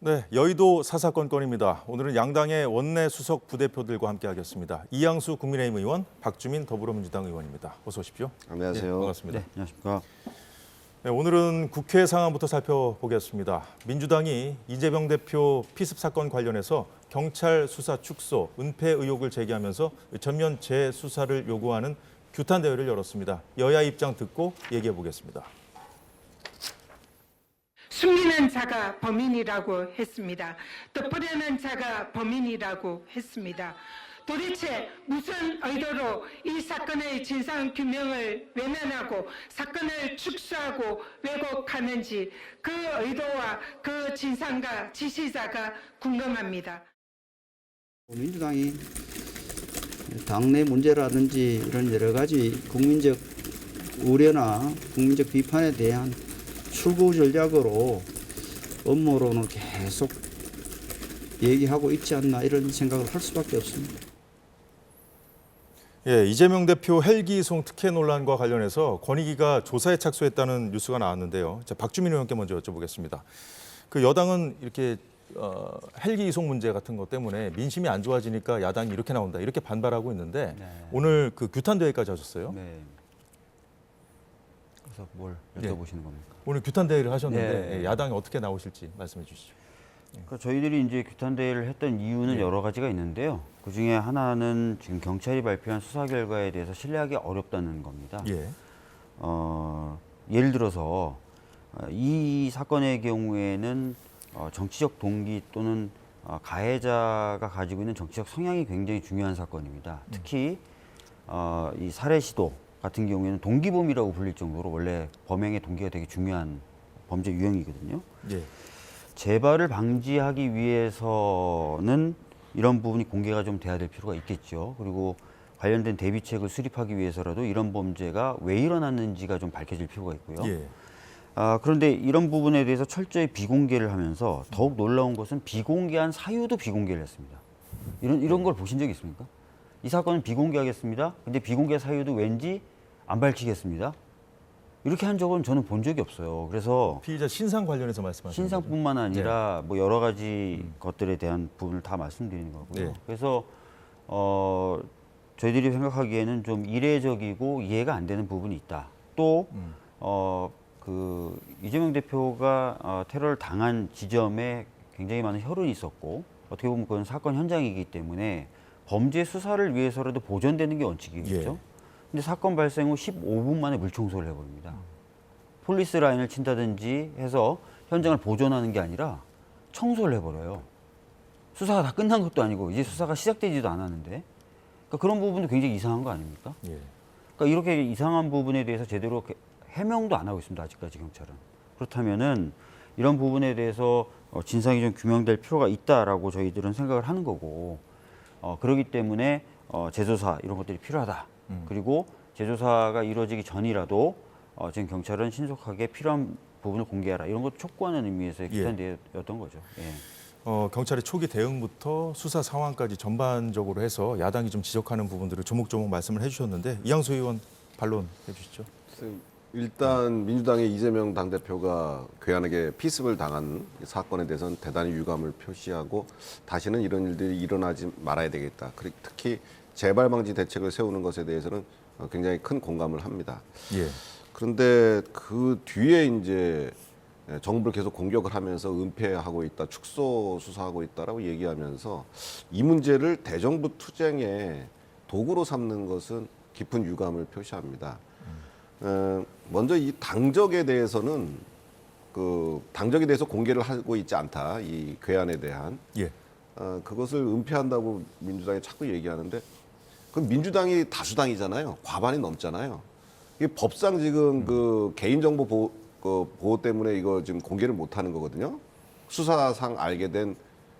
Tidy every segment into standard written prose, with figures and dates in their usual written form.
네, 여의도 사사건건입니다. 오늘은 양당의 원내 수석 부대표들과 함께하겠습니다. 이양수 국민의힘 의원, 박주민 더불어민주당 의원입니다. 어서 오십시오. 안녕하세요. 네, 반갑습니다. 네, 안녕하십니까. 네, 오늘은 국회 상황부터 살펴보겠습니다. 민주당이 이재명 대표 피습 사건 관련해서 경찰 수사 축소, 은폐 의혹을 제기하면서 전면 재수사를 요구하는 규탄 대회를 열었습니다. 여야 입장 듣고 얘기해 보겠습니다. 숨기는 자가 범인이라고 했습니다. 덮으려는 자가 범인이라고 했습니다. 도대체 무슨 의도로 이 사건의 진상 규명을 외면하고 사건을 축소하고 왜곡하는지 그 의도와 그 진상과 지시자가 궁금합니다. 민주당이 당내 문제라든지 이런 여러 가지 국민적 우려나 국민적 비판에 대한 출구 전략으로 업무로는 계속 얘기하고 있지 않나 이런 생각을 할 수밖에 없습니다. 예, 이재명 대표 헬기 이송 특혜 논란과 관련해서 권익위가 조사에 착수했다는 뉴스가 나왔는데요. 자, 박주민 의원께 먼저 여쭤보겠습니다. 그 여당은 이렇게 헬기 이송 문제 같은 것 때문에 민심이 안 좋아지니까 야당이 이렇게 나온다 이렇게 반발하고 있는데 오늘 그 규탄 대회까지 하셨어요. 네. 그래서 뭘 여쭤보시는 겁니까? 오늘 규탄 대회를 하셨는데 네. 야당이 어떻게 나오실지 말씀해 주시죠. 그러니까 저희들이 이제 규탄 대회를 했던 이유는 여러 가지가 있는데요. 그 중에 하나는 지금 경찰이 발표한 수사 결과에 대해서 신뢰하기 어렵다는 겁니다. 예. 예를 들어서 이 사건의 경우에는 정치적 동기 또는 가해자가 가지고 있는 정치적 성향이 굉장히 중요한 사건입니다. 특히 이 살해 시도 같은 경우에는 동기범이라고 불릴 정도로 원래 범행의 동기가 되게 중요한 범죄 유형이거든요. 예. 재발을 방지하기 위해서는 이런 부분이 공개가 좀 돼야 될 필요가 있겠죠. 그리고 관련된 대비책을 수립하기 위해서라도 이런 범죄가 왜 일어났는지가 좀 밝혀질 필요가 있고요. 예. 그런데 이런 부분에 대해서 철저히 비공개를 하면서 더욱 놀라운 것은 비공개한 사유도 비공개를 했습니다. 이런 걸 보신 적 있습니까? 이 사건은 비공개하겠습니다. 근데 비공개 사유도 왠지 안 밝히겠습니다. 이렇게 한 적은 저는 본 적이 없어요. 그래서 피의자 신상 관련해서 말씀하시는 거죠? 신상뿐만 아니라 뭐 여러 가지 것들에 대한 부분을 다 말씀드리는 거고요. 네. 그래서 저희들이 생각하기에는 좀 이례적이고 이해가 안 되는 부분이 있다. 또 그 이재명 대표가 테러를 당한 지점에 굉장히 많은 혈흔이 있었고 어떻게 보면 그건 사건 현장이기 때문에 범죄 수사를 위해서라도 보존되는 게 원칙이겠죠. 예. 근데 사건 발생 후 15분 만에 물청소를 해버립니다. 폴리스 라인을 친다든지 해서 현장을 보존하는 게 아니라 청소를 해버려요. 수사가 다 끝난 것도 아니고 이제 수사가 시작되지도 않았는데 그러니까 그런 부분도 굉장히 이상한 거 아닙니까? 예. 그러니까 이렇게 이상한 부분에 대해서 제대로 해명도 안 하고 있습니다. 아직까지 경찰은. 그렇다면은 이런 부분에 대해서 진상이 좀 규명될 필요가 있다라고 저희들은 생각을 하는 거고 그렇기 때문에 재조사 이런 것들이 필요하다. 그리고 재조사가 이루어지기 전이라도 지금 경찰은 신속하게 필요한 부분을 공개하라. 이런 것도 촉구하는 의미에서의 규탄 대회였던 거죠. 예. 경찰의 초기 대응부터 수사 상황까지 전반적으로 해서 야당이 좀 지적하는 부분들을 조목조목 말씀을 해주셨는데 이양수 의원 반론해 주시죠. 일단 민주당의 이재명 당대표가 괴한에게 피습을 당한 사건에 대해서는 대단히 유감을 표시하고 다시는 이런 일들이 일어나지 말아야 되겠다. 특히 재발 방지 대책을 세우는 것에 대해서는 굉장히 큰 공감을 합니다. 예. 그런데 그 뒤에 이제 정부를 계속 공격을 하면서 은폐하고 있다, 축소 수사하고 있다라고 얘기하면서 이 문제를 대정부 투쟁의 도구로 삼는 것은 깊은 유감을 표시합니다. 먼저 이 당적에 대해서는 당적에 대해서 공개를 하고 있지 않다. 이 괴한에 대한 예. 그것을 은폐한다고 민주당이 자꾸 얘기하는데 그 민주당이 다수당이잖아요. 과반이 넘잖아요. 이게 법상 지금 그 개인정보 보호 때문에 이거 지금 공개를 못하는 거거든요. 수사상 알게 된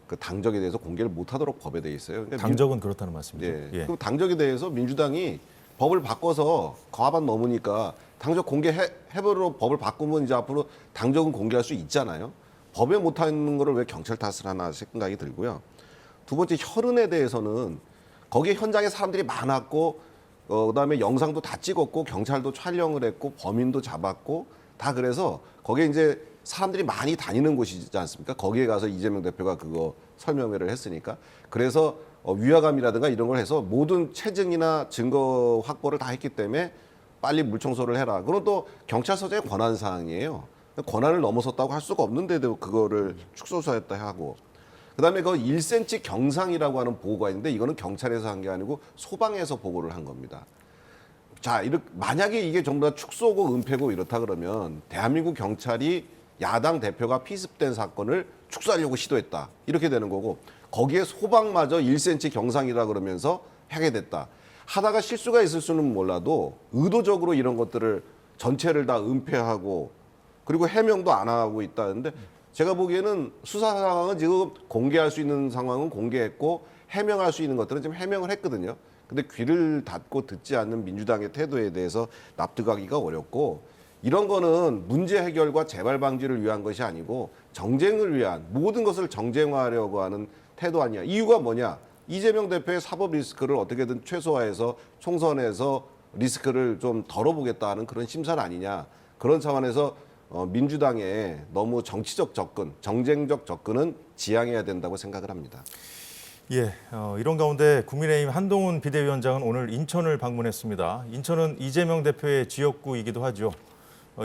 그 당적에 대해서 공개를 못하도록 법에 돼 있어요. 그러니까 당적은 그렇다는 말씀이죠. 예. 예. 그 당적에 대해서 민주당이 법을 바꿔서 과반 넘으니까 당적 공개해버려 법을 바꾸면 이제 앞으로 당적은 공개할 수 있잖아요. 법에 못하는 거를 왜 경찰 탓을 하나 생각이 들고요. 두 번째 혈흔에 대해서는 거기에 현장에 사람들이 많았고 그다음에 영상도 다 찍었고 경찰도 촬영을 했고 범인도 잡았고 다 그래서 거기에 이제 사람들이 많이 다니는 곳이지 않습니까? 거기에 가서 이재명 대표가 그거 설명회를 했으니까. 그래서 위화감이라든가 이런 걸 해서 모든 체증이나 증거 확보를 다 했기 때문에 빨리 물 청소를 해라. 그건 또 경찰서장의 권한 사항이에요. 권한을 넘어섰다고 할 수가 없는데도 그거를 축소 수사했다 하고. 그다음에 그 1cm 경상이라고 하는 보고가 있는데 이거는 경찰에서 한 게 아니고 소방에서 보고를 한 겁니다. 자, 만약에 이게 전부 다 축소고 은폐고 이렇다 그러면 대한민국 경찰이 야당 대표가 피습된 사건을 축소하려고 시도했다. 이렇게 되는 거고 거기에 소방마저 1cm 경상이라 그러면서 하게 됐다. 하다가 실수가 있을 수는 몰라도 의도적으로 이런 것들을 전체를 다 은폐하고 그리고 해명도 안 하고 있다는데 제가 보기에는 수사 상황은 지금 공개할 수 있는 상황은 공개했고 해명할 수 있는 것들은 지금 해명을 했거든요. 근데 귀를 닫고 듣지 않는 민주당의 태도에 대해서 납득하기가 어렵고 이런 거는 문제 해결과 재발 방지를 위한 것이 아니고 정쟁을 위한 모든 것을 정쟁화하려고 하는 태도 아니야. 이유가 뭐냐? 이재명 대표의 사법 리스크를 어떻게든 최소화해서 총선에서 리스크를 좀 덜어보겠다는 그런 심산 아니냐. 그런 차원에서 민주당의 너무 정치적 접근, 정쟁적 접근은 지양해야 된다고 생각을 합니다. 예, 이런 가운데 국민의힘 한동훈 비대위원장은 오늘 인천을 방문했습니다. 인천은 이재명 대표의 지역구이기도 하죠.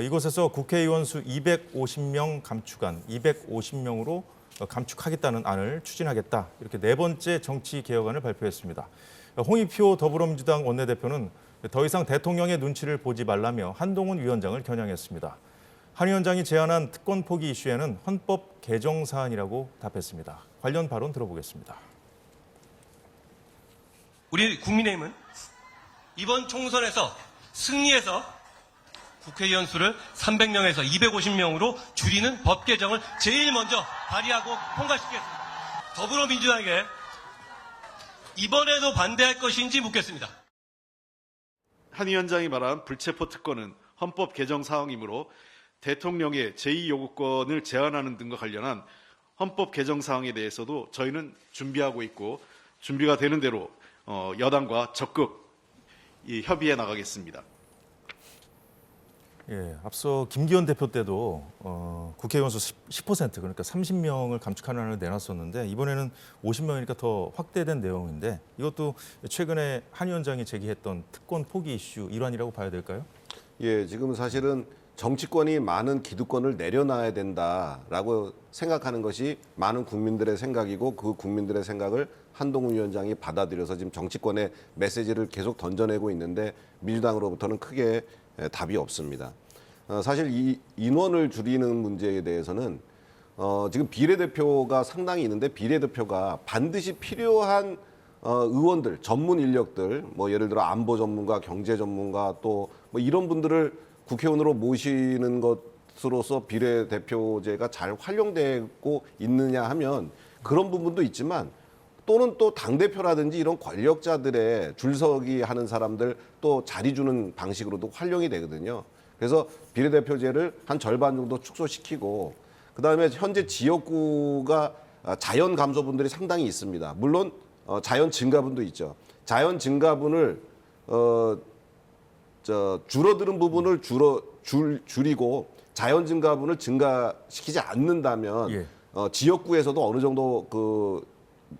이곳에서 국회의원 수 250명 감축안, 250명으로 감축하겠다는 안을 추진하겠다. 이렇게 네 번째 정치개혁안을 발표했습니다. 홍익표 더불어민주당 원내대표는 더 이상 대통령의 눈치를 보지 말라며 한동훈 위원장을 겨냥했습니다. 한 위원장이 제안한 특권 포기 이슈에는 헌법 개정 사안이라고 답했습니다. 관련 발언 들어보겠습니다. 우리 국민의힘은 이번 총선에서 승리해서 국회의원 수를 300명에서 250명으로 줄이는 법 개정을 제일 먼저 발의하고 통과시키겠습니다. 더불어민주당에게 이번에도 반대할 것인지 묻겠습니다. 한 위원장이 말한 불체포 특권은 헌법 개정 사항이므로 대통령의 제2요구권을 제한하는 등과 관련한 헌법 개정 사항에 대해서도 저희는 준비하고 있고 준비가 되는 대로 여당과 적극 협의해 나가겠습니다. 예, 앞서 김기현 대표 때도 국회의원 수 10% 그러니까 30명을 감축하는 안을 내놨었는데 이번에는 50명이니까 더 확대된 내용인데 이것도 최근에 한 위원장이 제기했던 특권 포기 이슈 일환이라고 봐야 될까요? 예, 지금 사실은 정치권이 많은 기득권을 내려놔야 된다라고 생각하는 것이 많은 국민들의 생각이고 그 국민들의 생각을 한동훈 위원장이 받아들여서 지금 정치권의 메시지를 계속 던져내고 있는데 민주당으로부터는 크게 답이 없습니다. 사실 이 인원을 줄이는 문제에 대해서는 지금 비례대표가 상당히 있는데 비례대표가 반드시 필요한 의원들, 전문 인력들, 뭐 예를 들어 안보 전문가, 경제 전문가 또 뭐 이런 분들을 국회의원으로 모시는 것으로서 비례대표제가 잘 활용되고 있느냐 하면 그런 부분도 있지만 또는 또 당대표라든지 이런 권력자들의 줄서기 하는 사람들 또 자리 주는 방식으로도 활용이 되거든요. 그래서 비례대표제를 한 절반 정도 축소시키고 그다음에 현재 지역구가 자연 감소분들이 상당히 있습니다. 물론 자연 증가분도 있죠. 자연 증가분을 줄어드는 부분을 줄이고 자연 증가분을 증가시키지 않는다면 예. 지역구에서도 어느 정도 그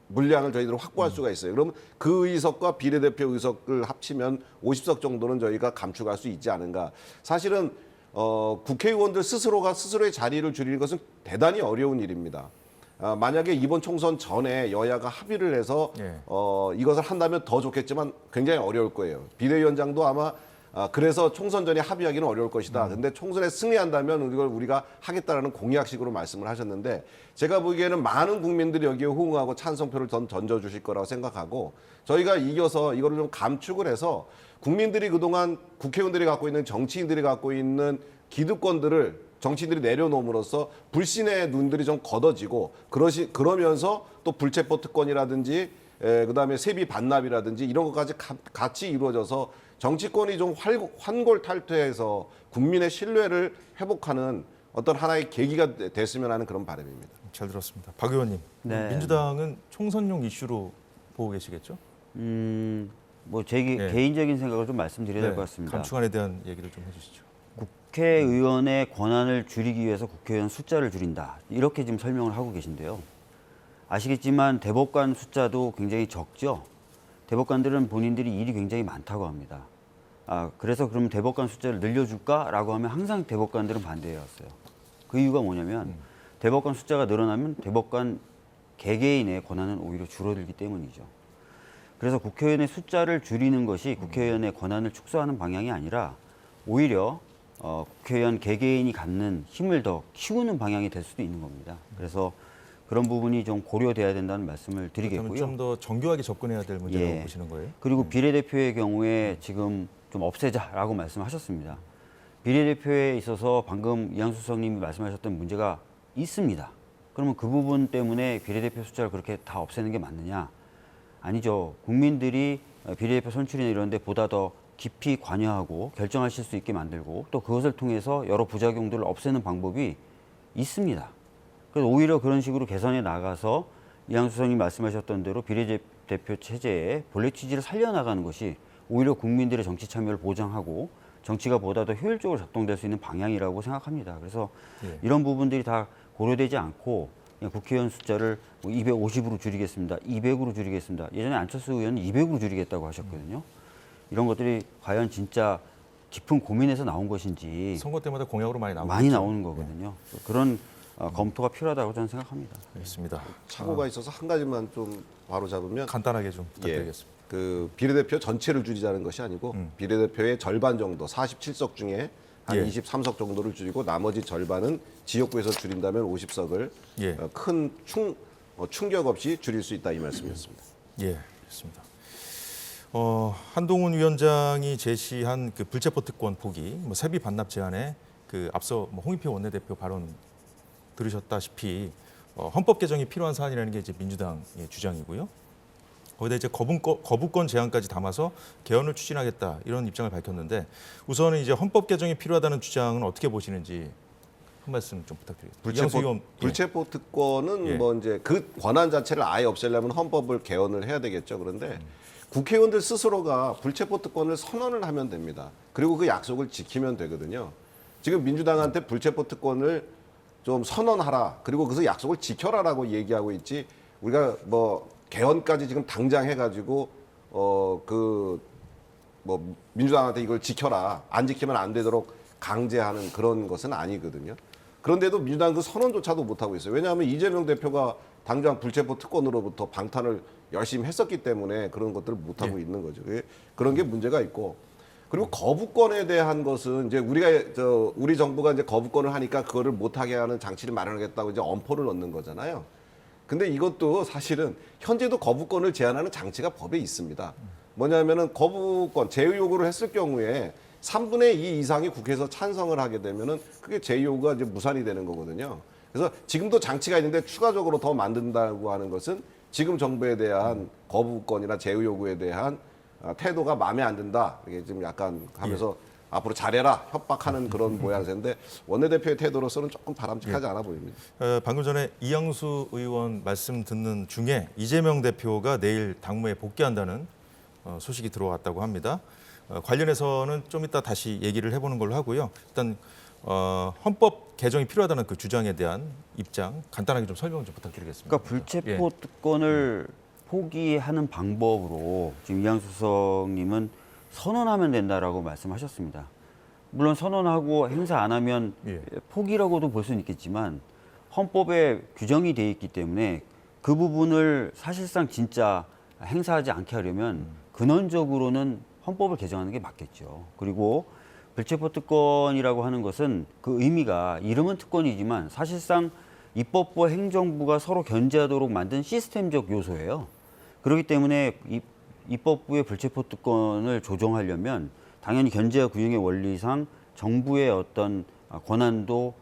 물량을 저희들은 확보할 수가 있어요. 그러면 그 의석과 비례대표 의석을 합치면 50석 정도는 저희가 감축할 수 있지 않은가. 사실은 국회의원들 스스로가 스스로의 자리를 줄이는 것은 대단히 어려운 일입니다. 만약에 이번 총선 전에 여야가 합의를 해서 예. 이것을 한다면 더 좋겠지만 굉장히 어려울 거예요. 비대위원장도 아마 그래서 총선 전에 합의하기는 어려울 것이다. 근데 총선에 승리한다면 이걸 우리가 하겠다라는 공약식으로 말씀을 하셨는데 제가 보기에는 많은 국민들이 여기에 호응하고 찬성표를 던져주실 거라고 생각하고 저희가 이겨서 이거를 좀 감축을 해서 국민들이 그동안 국회의원들이 갖고 있는 정치인들이 갖고 있는 기득권들을 정치인들이 내려놓음으로써 불신의 눈들이 좀 걷어지고 그러면서 또 불체포 특권이라든지 그다음에 세비 반납이라든지 이런 것까지 같이 이루어져서 정치권이 좀 환골탈퇴해서 국민의 신뢰를 회복하는 어떤 하나의 계기가 됐으면 하는 그런 바람입니다. 잘 들었습니다. 박 의원님, 네. 민주당은 총선용 이슈로 보고 계시겠죠? 뭐 제 네. 개인적인 생각을 좀 말씀드려야 될 것 같습니다. 감축안에 대한 얘기를 좀 해주시죠. 국회의원의 권한을 줄이기 위해서 국회의원 숫자를 줄인다. 이렇게 지금 설명을 하고 계신데요. 아시겠지만 대법관 숫자도 굉장히 적죠. 대법관들은 본인들이 일이 굉장히 많다고 합니다. 그래서 그러면 대법관 숫자를 늘려줄까라고 하면 항상 대법관들은 반대해왔어요. 그 이유가 뭐냐면 대법관 숫자가 늘어나면 대법관 개개인의 권한은 오히려 줄어들기 때문이죠. 그래서 국회의원의 숫자를 줄이는 것이 국회의원의 권한을 축소하는 방향이 아니라 오히려 국회의원 개개인이 갖는 힘을 더 키우는 방향이 될 수도 있는 겁니다. 그래서 그런 부분이 좀 고려돼야 된다는 말씀을 드리겠고요. 좀 더 정교하게 접근해야 될 문제라고 예. 보시는 거예요? 그리고 비례대표의 경우에 지금 좀 없애자라고 말씀하셨습니다. 비례대표에 있어서 방금 이양수 수석님이 말씀하셨던 문제가 있습니다. 그러면 그 부분 때문에 비례대표 숫자를 그렇게 다 없애는 게 맞느냐? 아니죠. 국민들이 비례대표 선출이나 이런 데 보다 더 깊이 관여하고 결정하실 수 있게 만들고 또 그것을 통해서 여러 부작용들을 없애는 방법이 있습니다. 그래서 오히려 그런 식으로 개선해 나가서 이양수 수석님 말씀하셨던 대로 비례대표 체제의 본래 취지를 살려나가는 것이 오히려 국민들의 정치 참여를 보장하고 정치가 보다 더 효율적으로 작동될 수 있는 방향이라고 생각합니다. 그래서 예. 이런 부분들이 다 고려되지 않고 그냥 국회의원 숫자를 250으로 줄이겠습니다. 200으로 줄이겠습니다. 예전에 안철수 의원은 200으로 줄이겠다고 하셨거든요. 이런 것들이 과연 진짜 깊은 고민에서 나온 것인지 선거 때마다 공약으로 많이 나오고 많이 있죠. 나오는 거거든요. 그런 검토가 필요하다고 저는 생각합니다. 알겠습니다. 착오가 있어서 한 가지만 좀 바로 잡으면 간단하게 좀 부탁드리겠습니다. 그 비례대표 전체를 줄이자는 것이 아니고 비례대표의 절반 정도 47석 중에 한 예. 23석 정도를 줄이고 나머지 절반은 지역구에서 줄인다면 50석을 예. 큰 충격 없이 줄일 수 있다 이 말씀이었습니다. 예, 그렇습니다. 한동훈 위원장이 제시한 그 불체포 특권 포기, 세비 반납 제한에 그 앞서 홍익표 원내대표 발언 들으셨다시피 헌법 개정이 필요한 사안이라는 게 이제 민주당의 주장이고요. 거기다 이제 거부권 제한까지 담아서 개헌을 추진하겠다 이런 입장을 밝혔는데 우선은 이제 헌법 개정이 필요하다는 주장은 어떻게 보시는지 한 말씀 좀 부탁드리겠습니다. 이양수 의원, 불체포 특권은 예. 뭐 이제 그 권한 자체를 아예 없애려면 헌법을 개헌을 해야 되겠죠. 그런데 국회의원들 스스로가 불체포 특권을 선언을 하면 됩니다. 그리고 그 약속을 지키면 되거든요. 지금 민주당한테 불체포 특권을 좀 선언하라. 그리고 그래서 약속을 지켜라라고 얘기하고 있지. 우리가 뭐 개헌까지 지금 당장 해가지고 민주당한테 이걸 지켜라. 안 지키면 안 되도록 강제하는 그런 것은 아니거든요. 그런데도 민주당 그 선언조차도 못 하고 있어요. 왜냐하면 이재명 대표가 당장 불체포 특권으로부터 방탄을 열심히 했었기 때문에 그런 것들을 못 하고 있는 거죠. 그런 게 문제가 있고. 그리고 거부권에 대한 것은 이제 우리 정부가 이제 거부권을 하니까 그거를 못하게 하는 장치를 마련하겠다고 이제 엄포를 넣는 거잖아요. 근데 이것도 사실은 현재도 거부권을 제한하는 장치가 법에 있습니다. 뭐냐면은 거부권, 제의 요구를 했을 경우에 3분의 2 이상이 국회에서 찬성을 하게 되면은 그게 제의 요구가 이제 무산이 되는 거거든요. 그래서 지금도 장치가 있는데 추가적으로 더 만든다고 하는 것은 지금 정부에 대한 거부권이나 제의 요구에 대한 태도가 마음에 안 든다. 이게 지금 약간 하면서 앞으로 잘해라 협박하는 그런 모양새인데 원내대표의 태도로서는 조금 바람직하지 않아 보입니다. 방금 전에 이양수 의원 말씀 듣는 중에 이재명 대표가 내일 당무에 복귀한다는 소식이 들어왔다고 합니다. 관련해서는 좀 이따 다시 얘기를 해보는 걸로 하고요. 일단 헌법 개정이 필요하다는 그 주장에 대한 입장 간단하게 좀 설명 좀 부탁드리겠습니다. 그러니까 불체포 특권을 포기하는 방법으로 지금 이양수 수석님은 선언하면 된다라고 말씀하셨습니다. 물론 선언하고 행사 안 하면 예. 포기라고도 볼 수는 있겠지만 헌법에 규정이 돼 있기 때문에 그 부분을 사실상 진짜 행사하지 않게 하려면 근원적으로는 헌법을 개정하는 게 맞겠죠. 그리고 불체포 특권이라고 하는 것은 그 의미가 이름은 특권이지만 사실상 입법부와 행정부가 서로 견제하도록 만든 시스템적 요소예요. 그렇기 때문에 입법부의 불체포 특권을 조정하려면 당연히 견제와 구형의 원리상 정부의 어떤 권한도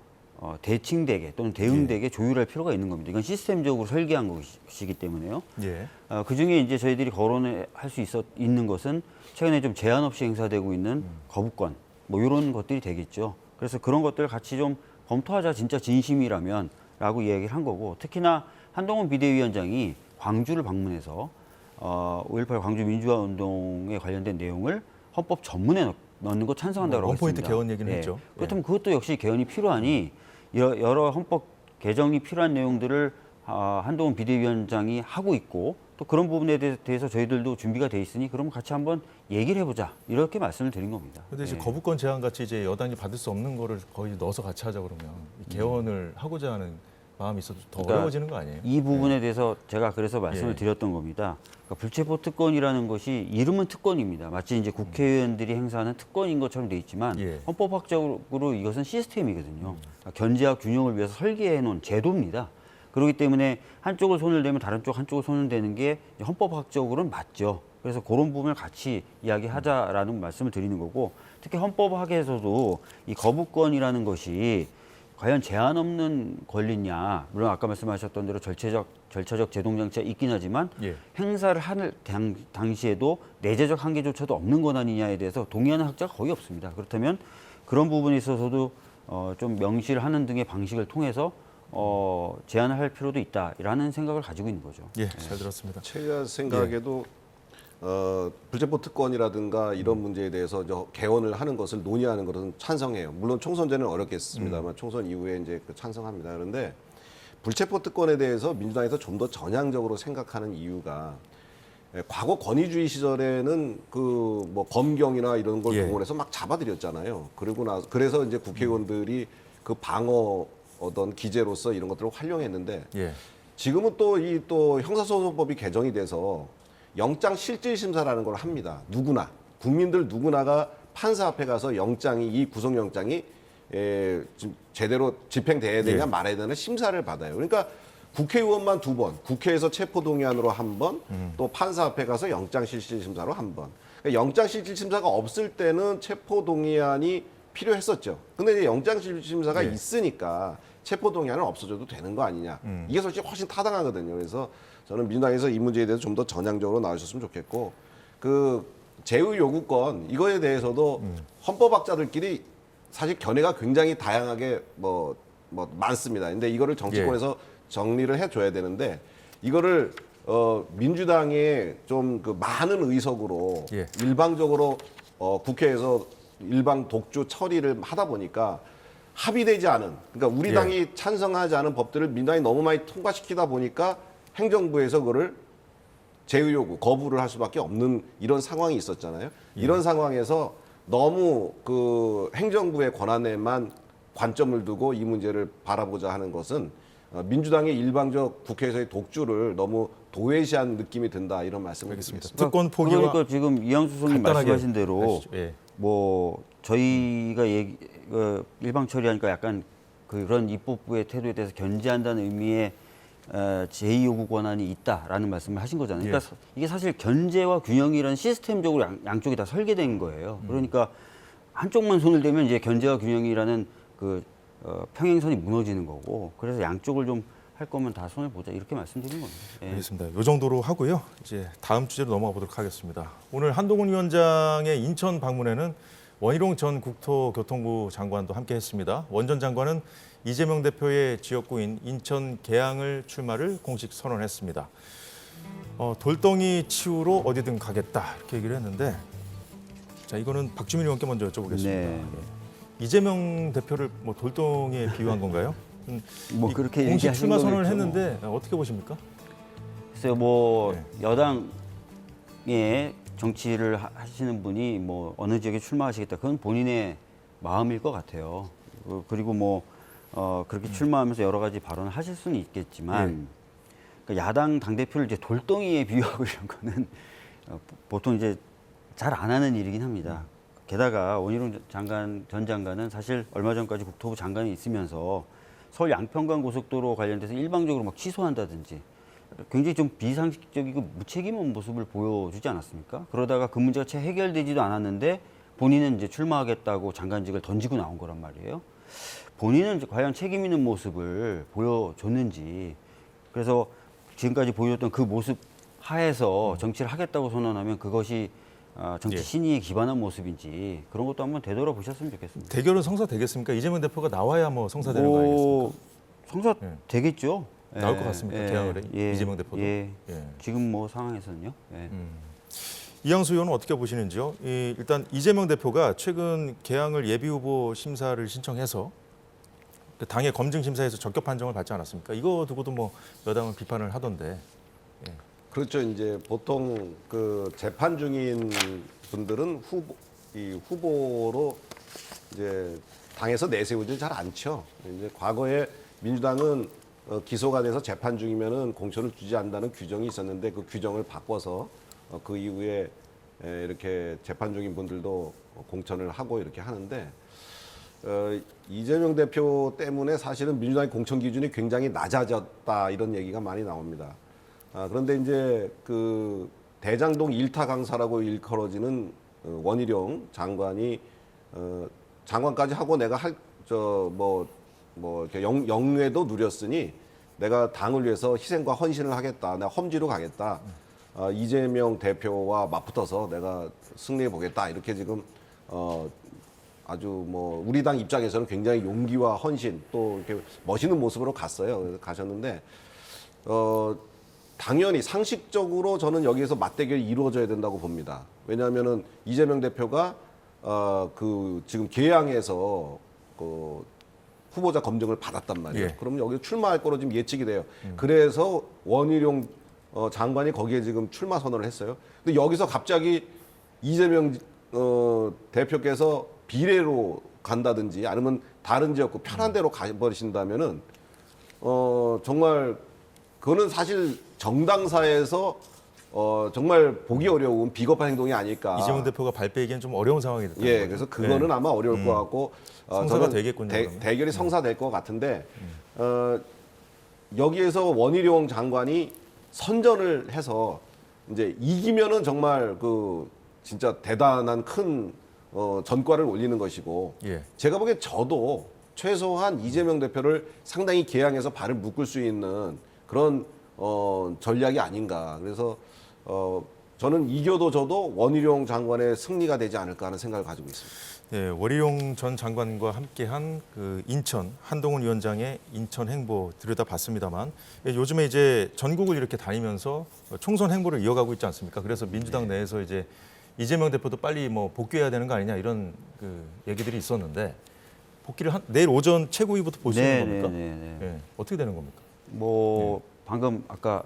대칭되게 또는 대응되게 조율할 필요가 있는 겁니다. 이건 시스템적으로 설계한 것이기 때문에요. 예. 그중에 이제 저희들이 거론할 수 있는 것은 최근에 좀 제한 없이 행사되고 있는 거부권 뭐 이런 것들이 되겠죠. 그래서 그런 것들을 같이 좀 검토하자 진짜 진심이라면 라고 이야기를 한 거고 특히나 한동훈 비대위원장이 광주를 방문해서 5.18 광주 민주화 운동에 관련된 내용을 헌법 전문에 넣는 거 찬성한다고 원포인트 하겠습니다. 개헌 얘기는 했죠. 그렇다면 그것도 역시 개헌이 필요하니 여러 헌법 개정이 필요한 내용들을 한동훈 비대위원장이 하고 있고 또 그런 부분에 대해서 저희들도 준비가 돼 있으니 그럼 같이 한번 얘기를 해보자 이렇게 말씀을 드린 겁니다. 근데 이제 예. 거부권 제한 같이 이제 여당이 받을 수 없는 거를 거의 넣어서 같이 하자 그러면 이 개헌을 하고자 하는 마음이 있어도 더 그러니까 어려워지는 거 아니에요? 이 부분에 대해서 제가 그래서 말씀을 예. 드렸던 겁니다. 그러니까 불체포 특권이라는 것이 이름은 특권입니다. 마치 이제 국회의원들이 행사하는 특권인 것처럼 돼 있지만 예. 헌법학적으로 이것은 시스템이거든요. 그러니까 견제와 균형을 위해서 설계해 놓은 제도입니다. 그렇기 때문에 한쪽을 손을 대면 다른 쪽 한쪽을 손을 대는 게 헌법학적으로는 맞죠. 그래서 그런 부분을 같이 이야기하자라는 말씀을 드리는 거고 특히 헌법학에서도 이 거부권이라는 것이 과연 제한 없는 권리냐 물론 아까 말씀하셨던 대로 절차적 제동 장치가 있긴 하지만 예. 행사를 할 당시에도 내재적 한계조차도 없는 권한이냐에 대해서 동의하는 학자가 거의 없습니다. 그렇다면 그런 부분에 있어서도 좀 명시를 하는 등의 방식을 통해서 제한을 할 필요도 있다라는 생각을 가지고 있는 거죠. 예, 잘 들었습니다. 제가 생각에도 불체포 특권이라든가 이런 문제에 대해서 개헌을 하는 것을 논의하는 것은 찬성해요. 물론 총선 전에는 어렵겠습니다만 총선 이후에 이제 찬성합니다. 그런데 불체포 특권에 대해서 민주당에서 좀 더 전향적으로 생각하는 이유가 과거 권위주의 시절에는 그 뭐 검경이나 이런 걸 예. 동원해서 막 잡아들였잖아요. 그러고 나서 그래서 이제 국회의원들이 그 방어 어떤 기제로서 이런 것들을 활용했는데 예. 지금은 또 형사소송법이 개정이 돼서 영장 실질 심사라는 걸 합니다. 누구나 국민들 누구나가 판사 앞에 가서 이 구속영장이 지금 제대로 집행돼야 되냐 예. 말아야 되냐 심사를 받아요. 그러니까 국회의원만 2번, 국회에서 체포동의안으로 1번, 또 판사 앞에 가서 영장 실질 심사로 1번. 그러니까 영장 실질 심사가 없을 때는 체포동의안이 필요했었죠. 근데 이제 영장 실질 심사가 예. 있으니까 체포동의안은 없어져도 되는 거 아니냐. 이게 솔직히 훨씬 타당하거든요. 그래서 저는 민주당에서 이 문제에 대해서 좀 더 전향적으로 나오셨으면 좋겠고 그 제의 요구권 이거에 대해서도 헌법학자들끼리 사실 견해가 굉장히 다양하게 뭐 많습니다. 근데 이거를 정치권에서 정리를 해줘야 되는데 이거를 민주당의 좀 그 많은 의석으로 예. 일방적으로 국회에서 일방 독주 처리를 하다 보니까 합의되지 않은 그러니까 우리 예. 당이 찬성하지 않은 법들을 민주당이 너무 많이 통과시키다 보니까 행정부에서 그거를 제의 요구 거부를 할 수밖에 없는 이런 상황이 있었잖아요. 이런 상황에서 너무 그 행정부의 권한에만 관점을 두고 이 문제를 바라보자 하는 것은 민주당의 일방적 국회에서의 독주를 너무 도외시한 느낌이 든다 이런 말씀을 알겠습니다. 드리겠습니다. 특권 포기와 그러니까 지금 이양수 소장님 간단하게 말씀하신 대로 하시죠. 예. 뭐 저희가 일방 처리하니까 약간 그런 입법부의 태도에 대해서 견제한다는 의미의 제2 요구 권한이 있다라는 말씀을 하신 거잖아요. 그러니까 이게 사실 견제와 균형이라는 시스템적으로 양쪽이 다 설계된 거예요. 그러니까 한쪽만 손을 대면 이제 견제와 균형이라는 그 평행선이 무너지는 거고 그래서 양쪽을 좀 할 거면 다 손을 보자 이렇게 말씀드린 겁니다. 예. 알겠습니다. 이 정도로 하고요. 이제 다음 주제로 넘어가 보도록 하겠습니다. 오늘 한동훈 위원장의 인천 방문에는 원희룡 전 국토교통부 장관도 함께했습니다. 원 전 장관은 이재명 대표의 지역구인 인천 계양을 출마를 공식 선언했습니다. 돌덩이 치우러 어디든 가겠다 이렇게 얘기를 했는데 자 이거는 박주민 의원께 먼저 여쭤보겠습니다. 네. 이재명 대표를 뭐 돌덩이에 비유한 건가요? 뭐 이 그렇게 공식 얘기하신 출마 선언을 거겠죠. 했는데 어떻게 보십니까? 글쎄요, 뭐 네. 여당의 정치를 하시는 분이 뭐 어느 지역에 출마하시겠다 그건 본인의 마음일 것 같아요. 그리고 뭐 그렇게 출마하면서 여러 가지 발언을 하실 수는 있겠지만 그러니까 야당 당 대표를 이제 돌덩이에 비유하고 이런 거는 보통 이제 잘 안 하는 일이긴 합니다. 게다가 원희룡 전 장관은 사실 얼마 전까지 국토부 장관이 있으면서 서울 양평간 고속도로 관련돼서 일방적으로 막 취소한다든지 굉장히 좀 비상식적이고 무책임한 모습을 보여주지 않았습니까? 그러다가 그 문제가 채 해결되지도 않았는데 본인은 이제 출마하겠다고 장관직을 던지고 나온 거란 말이에요. 본인은 이제 과연 책임 있는 모습을 보여줬는지 그래서 지금까지 보여줬던 그 모습 하에서 정치를 하겠다고 선언하면 그것이 정치 신의에 기반한 모습인지 그런 것도 한번 되돌아보셨으면 좋겠습니다. 대결은 성사되겠습니까? 이재명 대표가 나와야 뭐 성사되는 거 아니겠습니까? 성사 예. 되겠죠. 나올 것 같습니까? 계양을에 이재명 대표도. 예. 예. 지금 뭐 상황에서는요. 예. 이양수 의원은 어떻게 보시는지요? 일단 이재명 대표가 최근 개항을 예비후보 심사를 신청해서 그 당의 검증 심사에서 적격 판정을 받지 않았습니까? 이거 두고도 뭐 여당은 비판을 하던데. 그렇죠. 이제 보통 그 재판 중인 분들은 후보로 이제 당에서 내세우지 잘 않죠. 이제 과거에 민주당은 기소가 돼서 재판 중이면은 공천을 주지 않는다는 규정이 있었는데 그 규정을 바꿔서 그 이후에 이렇게 재판 중인 분들도 공천을 하고 이렇게 하는데 이재명 대표 때문에 사실은 민주당의 공천 기준이 굉장히 낮아졌다 이런 얘기가 많이 나옵니다. 그런데 이제 그 대장동 1타 강사라고 일컬어지는 원희룡 장관이 장관까지 하고 내가 이렇게 영예도 누렸으니 내가 당을 위해서 희생과 헌신을 하겠다. 내가 험지로 가겠다. 이재명 대표와 맞붙어서 내가 승리해 보겠다. 이렇게 지금 아주 뭐 우리 당 입장에서는 굉장히 용기와 헌신 또 이렇게 멋있는 모습으로 갔어요. 그래서 가셨는데 당연히 상식적으로 저는 여기에서 맞대결이 이루어져야 된다고 봅니다. 왜냐하면은 이재명 대표가 그 지금 계양에서 그 후보자 검증을 받았단 말이에요. 예. 그러면 여기 출마할 거로 지금 예측이 돼요. 그래서 원희룡 장관이 거기에 지금 출마 선언을 했어요. 근데 여기서 갑자기 이재명 대표께서 비례로 간다든지 아니면 다른 지역구 편한 데로 가버리신다면은 정말 그거는 사실 정당사에서 정말 보기 어려운 비겁한 행동이 아닐까. 이재명 대표가 발빼기엔 좀 어려운 상황이 됐다. 예, 그래서 그거는 아마 어려울 것 같고 성사가 저는 되겠군요, 그러면. 대결이 성사될 것 같은데 여기에서 원희룡 장관이 선전을 해서 이제 이기면은 정말 그 진짜 대단한 큰 전과를 올리는 것이고 예. 제가 보기엔 저도 최소한 이재명 대표를 상당히 개항해서 발을 묶을 수 있는 그런 전략이 아닌가. 그래서 저는 이겨도 저도 원희룡 장관의 승리가 되지 않을까 하는 생각을 가지고 있습니다. 네, 원희룡 전 장관과 함께한 그 인천 한동훈 위원장의 인천 행보 들여다봤습니다만 요즘에 이제 전국을 이렇게 다니면서 총선 행보를 이어가고 있지 않습니까? 그래서 민주당 내에서 이제 이재명 대표도 빨리 뭐 복귀해야 되는 거 아니냐 이런 그 얘기들이 있었는데 복귀를 내일 오전 최고위부터 보시는 겁니까? 네, 어떻게 되는 겁니까? 뭐 방금 아까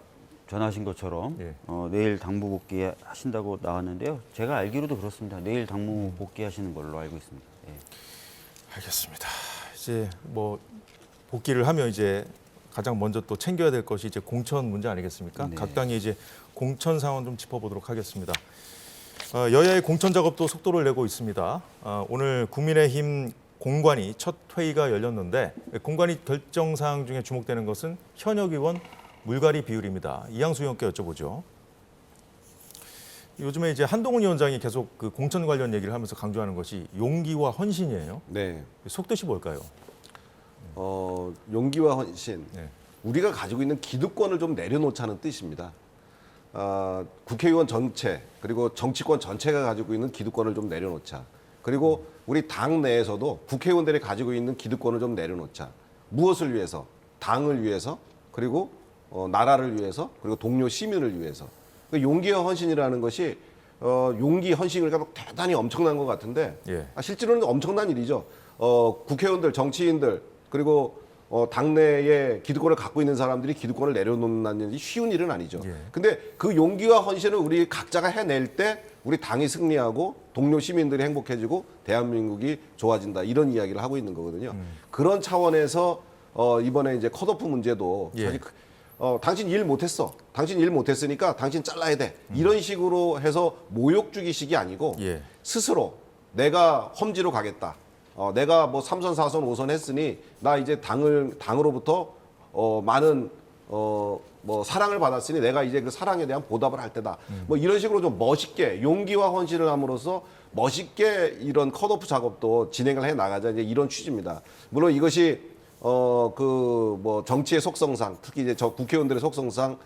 전하신 것처럼 예. 내일 당무 복귀 하신다고 나왔는데요. 제가 알기로도 그렇습니다. 내일 당무 복귀하시는 걸로 알고 있습니다. 예. 알겠습니다. 이제 뭐 복귀를 하면 이제 가장 먼저 또 챙겨야 될 것이 이제 공천 문제 아니겠습니까? 네. 각 당이 이제 공천 상황 좀 짚어보도록 하겠습니다. 여야의 공천 작업도 속도를 내고 있습니다. 오늘 국민의힘 공관위 첫 회의가 열렸는데 공관위 결정 사항 중에 주목되는 것은 현역 의원 물갈이 비율입니다. 이양수 의원께 여쭤보죠. 요즘에 이제 한동훈 위원장이 계속 그 공천 관련 얘기를 하면서 강조하는 것이 용기와 헌신이에요. 네. 속뜻이 뭘까요? 용기와 헌신. 네. 우리가 가지고 있는 기득권을 좀 내려놓자는 뜻입니다. 국회의원 전체 그리고 정치권 전체가 가지고 있는 기득권을 좀 내려놓자. 그리고 우리 당 내에서도 국회의원들이 가지고 있는 기득권을 좀 내려놓자. 무엇을 위해서? 당을 위해서 그리고 나라를 위해서 그리고 동료 시민을 위해서. 그 용기와 헌신이라는 것이 용기, 헌신을 가지고 대단히 엄청난 것 같은데 예. 실제로는 엄청난 일이죠. 국회의원들, 정치인들 그리고 당내에 기득권을 갖고 있는 사람들이 기득권을 내려놓는 일이 쉬운 일은 아니죠. 예. 근데 그 용기와 헌신을 우리 각자가 해낼 때 우리 당이 승리하고 동료 시민들이 행복해지고 대한민국이 좋아진다 이런 이야기를 하고 있는 거거든요. 그런 차원에서 이번에 이제 컷오프 문제도 예. 사실 당신 일 못했어. 당신 일 못했으니까 당신 잘라야 돼. 이런 식으로 해서 모욕 주기식이 아니고 예. 스스로 내가 험지로 가겠다. 내가 뭐 3선, 4선, 5선 했으니 나 이제 당으로부터 많은 뭐 사랑을 받았으니 내가 이제 그 사랑에 대한 보답을 할 때다. 뭐 이런 식으로 좀 멋있게 용기와 헌신을 함으로써 멋있게 이런 컷오프 작업도 진행을 해 나가자 이제 이런 취지입니다. 물론 이것이 그 뭐 정치의 속성상 특히 이제 저 국회의원들의 속성상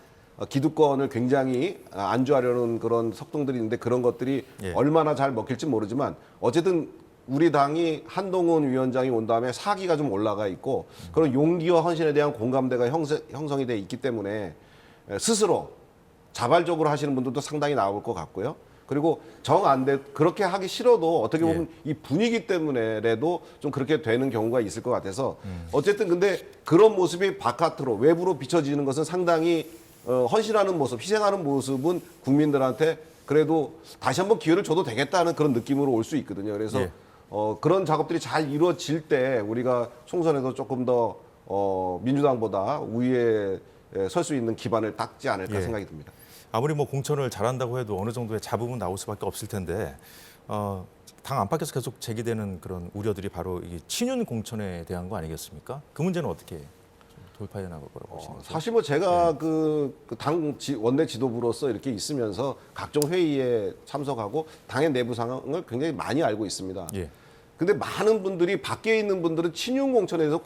기득권을 굉장히 안주하려는 그런 속성들이 있는데 그런 것들이 예. 얼마나 잘 먹힐지 모르지만 어쨌든 우리 당이 한동훈 위원장이 온 다음에 사기가 좀 올라가 있고 그런 용기와 헌신에 대한 공감대가 형성이 돼 있기 때문에 스스로 자발적으로 하시는 분들도 상당히 나올 것 같고요. 그리고 정 안 돼 그렇게 하기 싫어도 어떻게 보면 예. 이 분위기 때문에라도 좀 그렇게 되는 경우가 있을 것 같아서 어쨌든 근데 그런 모습이 바깥으로 외부로 비춰지는 것은 상당히 헌신하는 모습, 희생하는 모습은 국민들한테 그래도 다시 한번 기회를 줘도 되겠다는 그런 느낌으로 올 수 있거든요. 그래서 예. 그런 작업들이 잘 이루어질 때 우리가 총선에서 조금 더 민주당보다 우위에 설 수 있는 기반을 닦지 않을까 예. 생각이 듭니다. 아무리 뭐 공천을 잘한다고 해도 어느 정도의 잡음은 나올 수밖에 없을 텐데 당 안팎에서 계속 제기되는 그런 우려들이 바로 이 친윤 공천에 대한 거 아니겠습니까? 그 문제는 어떻게 돌파해 나갈 거라고 보시는지? 사실 뭐 제가 당 원내 지도부로서 이렇게 있으면서 각종 회의에 참석하고 당의 내부 상황을 굉장히 많이 알고 있습니다. 예. 근데 많은 분들이 밖에 있는 분들은 친윤 공천에 대해서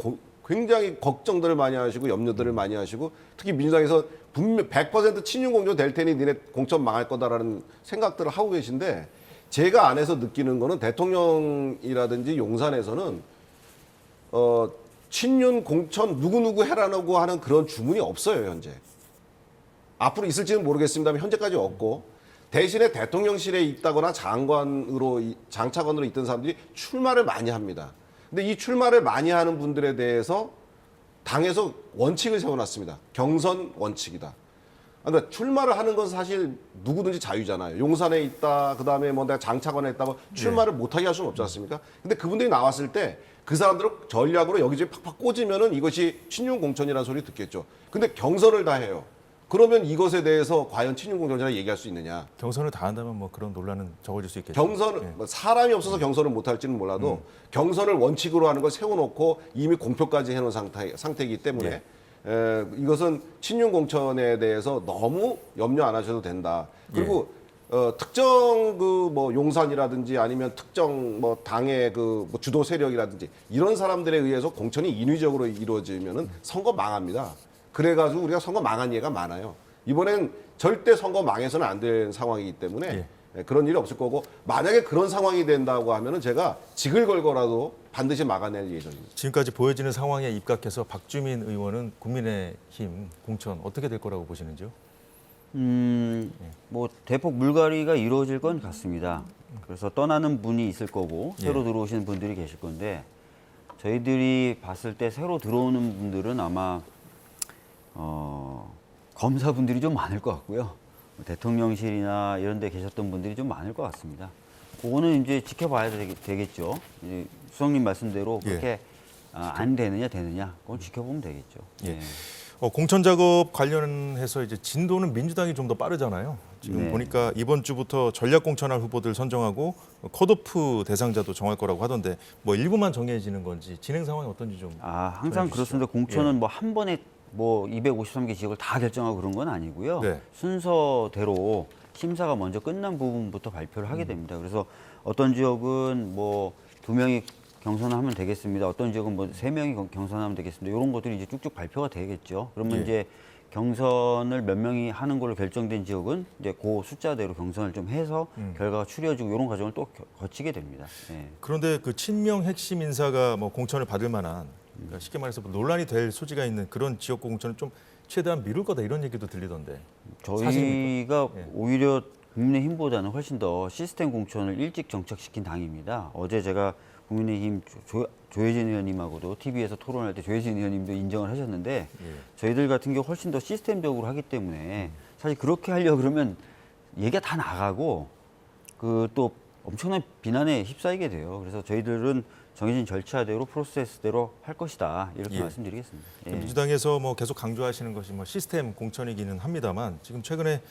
굉장히 걱정들을 많이 하시고 염려들을 많이 하시고 특히 민주당에서 분명 100% 친윤 공천 될 테니 니네 공천 망할 거다라는 생각들을 하고 계신데 제가 안에서 느끼는 거는 대통령이라든지 용산에서는 친윤 공천 누구누구 해라고 하는 그런 주문이 없어요, 현재. 앞으로 있을지는 모르겠습니다만 현재까지 없고 대신에 대통령실에 있다거나 장차관으로 있던 사람들이 출마를 많이 합니다. 근데 이 출마를 많이 하는 분들에 대해서 당에서 원칙을 세워놨습니다. 경선 원칙이다. 그러니까 출마를 하는 건 사실 누구든지 자유잖아요. 용산에 있다, 그다음에 뭐 내가 장차관에 있다고 출마를 못하게 할 수는 없지 않습니까? 근데 그분들이 나왔을 때 그 사람들은 전략으로 여기저기 팍팍 꽂으면은 이것이 친윤 공천이라는 소리 듣겠죠. 근데 경선을 다 해요. 그러면 이것에 대해서 과연 친윤 공천이라고 얘기할 수 있느냐? 경선을 다 한다면 뭐 그런 논란은 적어질 수 있겠죠. 경선 사람이 없어서 경선을 못 할지는 몰라도 경선을 원칙으로 하는 걸 세워놓고 이미 공표까지 해놓은 상태이기 때문에 이것은 친윤 공천에 대해서 너무 염려 안 하셔도 된다. 그리고 특정 그 뭐 용산이라든지 아니면 특정 뭐 당의 그 뭐 주도 세력이라든지 이런 사람들에 의해서 공천이 인위적으로 이루어지면은 선거 망합니다. 그래가지고 우리가 선거 망한 예가 많아요. 이번엔 절대 선거 망해서는 안 될 상황이기 때문에 그런 일이 없을 거고 만약에 그런 상황이 된다고 하면은 제가 직을 걸고라도 반드시 막아낼 예정입니다. 지금까지 보여지는 상황에 입각해서 박주민 의원은 국민의힘 공천 어떻게 될 거라고 보시는지요? 뭐 대폭 물갈이가 이루어질 건 같습니다. 그래서 떠나는 분이 있을 거고 새로 들어오시는 분들이 계실 건데 저희들이 봤을 때 새로 들어오는 분들은 아마 검사분들이 좀 많을 것 같고요. 대통령실이나 이런 데 계셨던 분들이 좀 많을 것 같습니다. 그거는 이제 지켜봐야 되겠죠. 이제 수석님 말씀대로 그렇게 안 되느냐 그건 지켜보면 되겠죠. 예. 공천 작업 관련해서 이제 진도는 민주당이 좀 더 빠르잖아요. 지금 네. 보니까 이번 주부터 전략 공천할 후보들 선정하고 컷오프 대상자도 정할 거라고 하던데 뭐 일부만 정해지는 건지 진행 상황이 어떤지 좀. 항상 전해주시죠. 그렇습니다. 공천은 뭐 한 번에 뭐 253개 지역을 다 결정하고 그런 건 아니고요. 네. 순서대로 심사가 먼저 끝난 부분부터 발표를 하게 됩니다. 그래서 어떤 지역은 뭐 2명이 경선하면 되겠습니다. 어떤 지역은 뭐 3명이 경선하면 되겠습니다. 이런 것들이 이제 쭉쭉 발표가 되겠죠. 그러면 이제 경선을 몇 명이 하는 걸로 결정된 지역은 이제 그 숫자대로 경선을 좀 해서 결과가 추려지고 이런 과정을 또 거치게 됩니다. 예. 그런데 그 친명 핵심 인사가 뭐 공천을 받을 만한 그러니까 쉽게 말해서 뭐 논란이 될 소지가 있는 그런 지역구 공천을 좀 최대한 미룰 거다 이런 얘기도 들리던데. 저희가 예. 오히려 국민의힘보다는 훨씬 더 시스템 공천을 일찍 정착시킨 당입니다. 어제 제가 국민의힘 조혜진 의원님하고도 TV에서 토론할 때 조혜진 의원님도 인정을 하셨는데 저희들 같은 경우 훨씬 더 시스템적으로 하기 때문에 사실 그렇게 하려고 그러면 얘기가 다 나가고 그 또 엄청난 비난에 휩싸이게 돼요. 그래서 저희들은 정해진 절차대로 프로세스대로 할 것이다 이렇게 말씀드리겠습니다. 민주당에서 뭐 계속 강조하시는 것이 뭐 시스템 공천이기는 합니다만 지금 최근에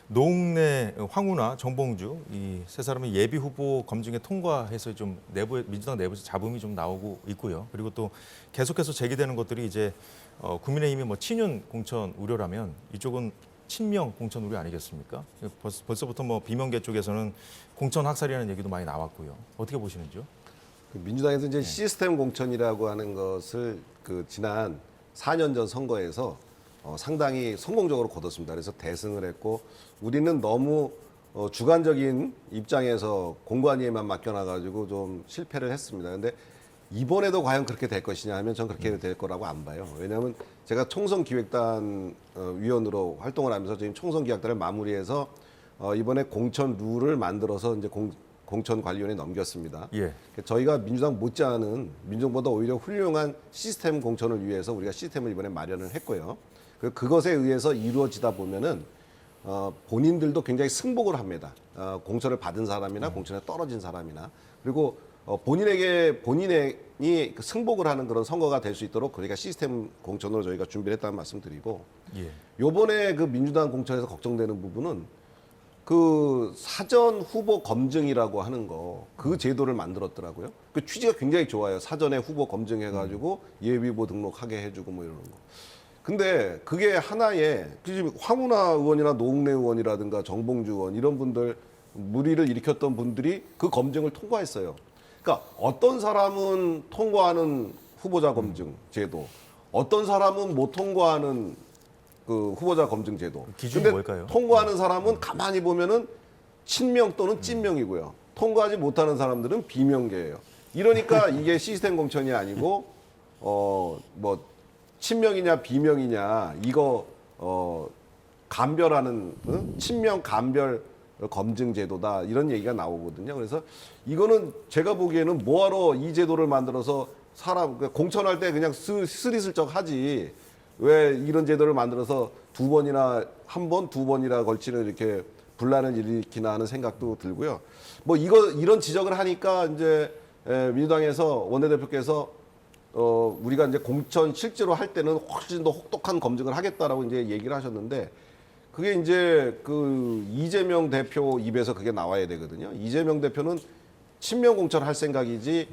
노웅래, 황운하, 정봉주 이 세 사람의 예비 후보 검증에 통과해서 좀 민주당 내부에서 잡음이 좀 나오고 있고요. 그리고 또 계속해서 제기되는 것들이 이제 국민의힘이 뭐 친윤 공천 우려라면 이쪽은 친명 공천 우려 아니겠습니까? 벌써부터 뭐 비명계 쪽에서는 공천 학살이라는 얘기도 많이 나왔고요. 어떻게 보시는지요? 민주당에서 이제 시스템 공천이라고 하는 것을 그 지난 4년 전 선거에서 상당히 성공적으로 거뒀습니다. 그래서 대승을 했고 우리는 너무 주관적인 입장에서 공관위에만 맡겨놔가지고 좀 실패를 했습니다. 그런데 이번에도 과연 그렇게 될 것이냐 하면 전 그렇게 될 거라고 안 봐요. 왜냐하면 제가 총선기획단 위원으로 활동을 하면서 지금 총선기획단을 마무리해서 이번에 공천 룰을 만들어서 이제 공천관리위원회에 넘겼습니다. 예. 저희가 민주당 못지않은 민주당보다 오히려 훌륭한 시스템 공천을 위해서 우리가 시스템을 이번에 마련을 했고요. 그것에 의해서 이루어지다 보면은 본인들도 굉장히 승복을 합니다. 공천을 받은 사람이나 공천에 떨어진 사람이나 그리고 본인이 승복을 하는 그런 선거가 될 수 있도록 그러니까 시스템 공천으로 저희가 준비를 했다는 말씀드리고 예. 요번에 그 민주당 공천에서 걱정되는 부분은 그 사전 후보 검증이라고 하는 그 제도를 만들었더라고요. 그 취지가 굉장히 좋아요. 사전에 후보 검증해가지고 예비후보 등록하게 해주고 뭐 이러는 거. 근데 그게 하나의 지금 황운하 의원이나 노웅래 의원이라든가 정봉주 의원 이런 분들 물의를 일으켰던 분들이 그 검증을 통과했어요. 그러니까 어떤 사람은 통과하는 후보자 검증 제도, 어떤 사람은 못 통과하는 그 후보자 검증 제도. 기준이 근데 뭘까요? 통과하는 사람은 가만히 보면은 친명 또는 찐명이고요. 통과하지 못하는 사람들은 비명계예요. 이러니까 이게 시스템 공천이 아니고 뭐 친명이냐 비명이냐 이거 감별하는 친명 감별 검증 제도다 이런 얘기가 나오거든요. 그래서 이거는 제가 보기에는 뭐하러 이 제도를 만들어서 사람 공천할 때 그냥 스리슬쩍 하지 왜 이런 제도를 만들어서 한 번, 두 번이나 걸치는 이렇게 분란을 일으키나 하는 생각도 들고요. 뭐 이런 지적을 하니까 이제 민주당에서 원내대표께서 우리가 이제 공천 실제로 할 때는 훨씬 더 혹독한 검증을 하겠다라고 이제 얘기를 하셨는데 그게 이제 그 이재명 대표 입에서 그게 나와야 되거든요. 이재명 대표는 친명 공천할 생각이지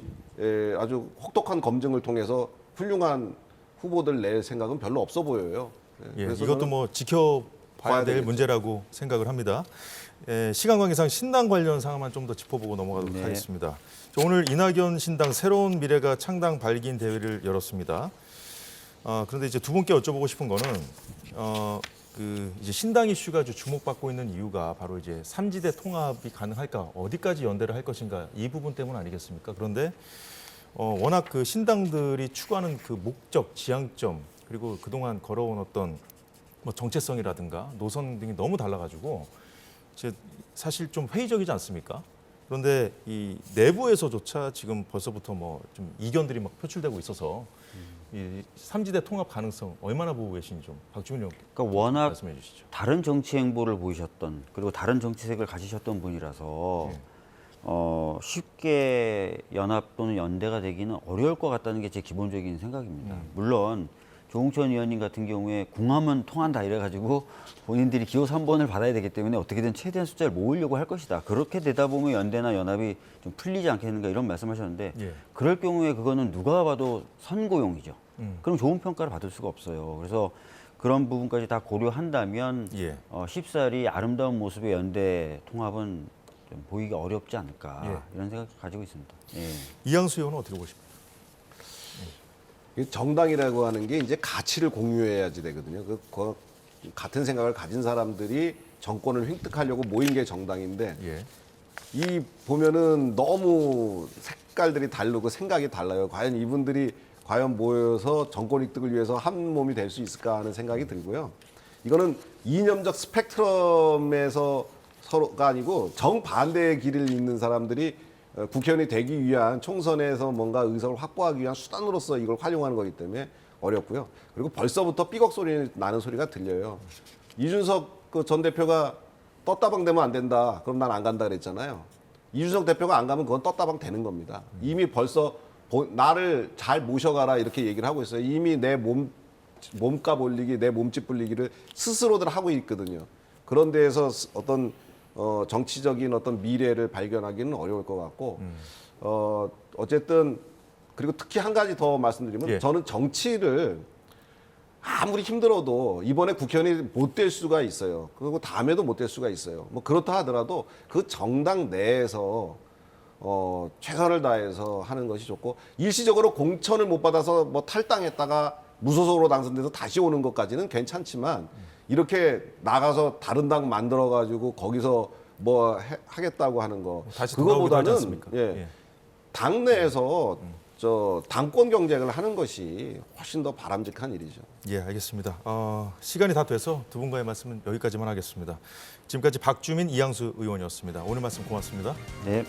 아주 혹독한 검증을 통해서 훌륭한 후보들 낼 생각은 별로 없어 보여요. 예, 그래서 이것도 저는 뭐 지켜봐야 봐야 될 되겠죠. 문제라고 생각을 합니다. 시간 관계상 신당 관련 사항만 좀 더 짚어보고 넘어가도록 네. 하겠습니다. 오늘 이낙연 신당 새로운 미래가 창당 발기인 대회를 열었습니다. 그런데 이제 두 분께 여쭤보고 싶은 거는 이제 신당 이슈가 아주 주목받고 있는 이유가 바로 이제 삼지대 통합이 가능할까, 어디까지 연대를 할 것인가 이 부분 때문 아니겠습니까? 그런데 워낙 그 신당들이 추구하는 그 목적, 지향점 그리고 그동안 걸어온 어떤 뭐 정체성이라든가 노선 등이 너무 달라가지고 사실 좀 회의적이지 않습니까? 그런데 이 내부에서조차 지금 벌써부터 뭐 좀 이견들이 막 표출되고 있어서 이 삼지대 통합 가능성 얼마나 보고 계신지 좀 박주민 의원께 그러니까 워낙 말씀해 주시죠. 다른 정치 행보를 보이셨던 그리고 다른 정치색을 가지셨던 분이라서 예. 쉽게 연합 또는 연대가 되기는 어려울 것 같다는 게 제 기본적인 생각입니다. 물론 조홍천 의원님 같은 경우에 궁하면 통한다 이래가지고 본인들이 기호 3번을 받아야 되기 때문에 어떻게든 최대한 숫자를 모으려고 할 것이다. 그렇게 되다 보면 연대나 연합이 좀 풀리지 않겠는가 이런 말씀하셨는데 예. 그럴 경우에 그거는 누가 봐도 선고용이죠. 그럼 좋은 평가를 받을 수가 없어요. 그래서 그런 부분까지 다 고려한다면 예. 쉽사리 아름다운 모습의 연대 통합은 좀 보이기가 어렵지 않을까 예. 이런 생각 가지고 있습니다. 예. 이양수 의원은 어떻게 보십니까? 이 정당이라고 하는 게 이제 가치를 공유해야지 되거든요. 같은 생각을 가진 사람들이 정권을 획득하려고 모인 게 정당인데 예. 이 보면은 너무 색깔들이 다르고 생각이 달라요. 과연 이분들이 과연 모여서 정권 획득을 위해서 한 몸이 될 수 있을까 하는 생각이 들고요. 이거는 이념적 스펙트럼에서 서로가 아니고 정반대의 길을 잇는 사람들이 국회의원이 되기 위한 총선에서 뭔가 의석을 확보하기 위한 수단으로서 이걸 활용하는 거기 때문에 어렵고요. 그리고 벌써부터 삐걱 소리 나는 소리가 들려요. 이준석 그 전 대표가 떴다방 되면 안 된다. 그럼 난 안 간다 그랬잖아요. 이준석 대표가 안 가면 그건 떴다방 되는 겁니다. 이미 벌써 나를 잘 모셔가라 이렇게 얘기를 하고 있어요. 이미 내 몸값 올리기, 내 몸집 불리기를 스스로들 하고 있거든요. 그런 데에서 어떤 정치적인 어떤 미래를 발견하기는 어려울 것 같고 어쨌든 그리고 특히 한 가지 더 말씀드리면 예. 저는 정치를 아무리 힘들어도 이번에 국회의원이 못 될 수가 있어요. 그리고 다음에도 못 될 수가 있어요. 뭐 그렇다 하더라도 그 정당 내에서 최선을 다해서 하는 것이 좋고 일시적으로 공천을 못 받아서 뭐 탈당했다가 무소속으로 당선돼서 다시 오는 것까지는 괜찮지만 이렇게 나가서 다른 당 만들어 가지고 거기서 뭐 하겠다고 하는 거 다시 돌아오기도 하지 그거보다는 않습니까? 예. 당내에서 당권 경쟁을 하는 것이 훨씬 더 바람직한 일이죠. 예, 알겠습니다. 시간이 다 돼서 두 분과의 말씀은 여기까지만 하겠습니다. 지금까지 박주민, 이양수 의원이었습니다. 오늘 말씀 고맙습니다. 네.